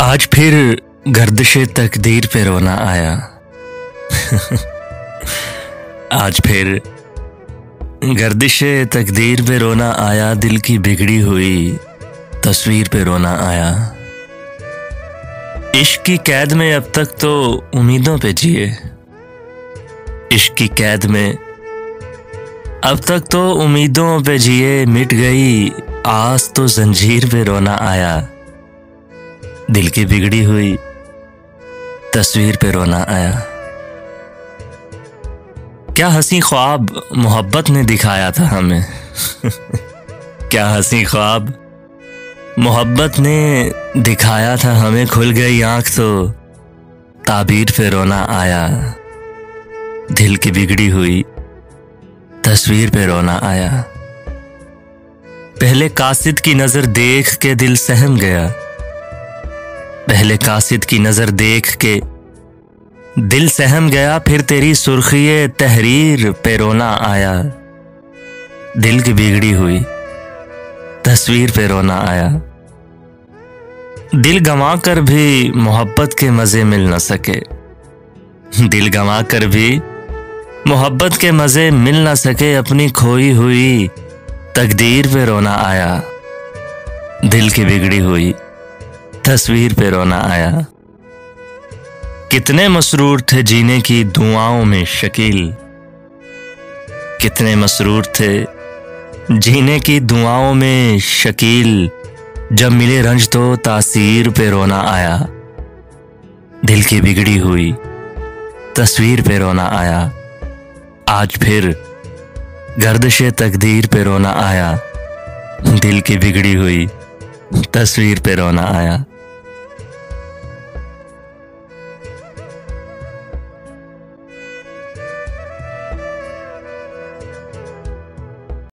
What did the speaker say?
आज फिर गर्दिशे तकदीर पे रोना आया। आज फिर गर्दिशे तकदीर पे रोना आया, दिल की बिगड़ी हुई तस्वीर पे रोना आया। इश्क की कैद में अब तक तो उम्मीदों पे जिए, इश्क की कैद में अब तक तो उम्मीदों पे जिए। मिट गई आस तो जंजीर पे रोना आया, दिल की बिगड़ी हुई तस्वीर पे रोना आया। क्या हंसी ख्वाब मोहब्बत ने दिखाया था हमें। क्या हंसी ख्वाब मोहब्बत ने दिखाया था हमें। खुल गई आंख तो ताबीर पे रोना आया, दिल की बिगड़ी हुई तस्वीर पे रोना आया। पहले कासिद की नजर देख के दिल सहम गया, पहले कासिद की नजर देख के दिल सहम गया। फिर तेरी सुर्खिए तहरीर पे रोना आया, दिल की बिगड़ी हुई तस्वीर पे रोना आया। दिल गंवा कर भी मोहब्बत के मजे मिल न सके, दिल गंवा कर भी मोहब्बत के मजे मिल न सके। अपनी खोई हुई तकदीर पे रोना आया, दिल की बिगड़ी हुई तस्वीर पे रोना आया। कितने मसरूर थे जीने की दुआओं में शकील, कितने मसरूर थे जीने की दुआओं में शकील। जब मिले रंज तो तासीर पे रोना आया, दिल की बिगड़ी हुई तस्वीर पे रोना आया। आज फिर गर्दिशे तकदीर पे रोना आया, दिल की बिगड़ी हुई तस्वीर पे रोना आया।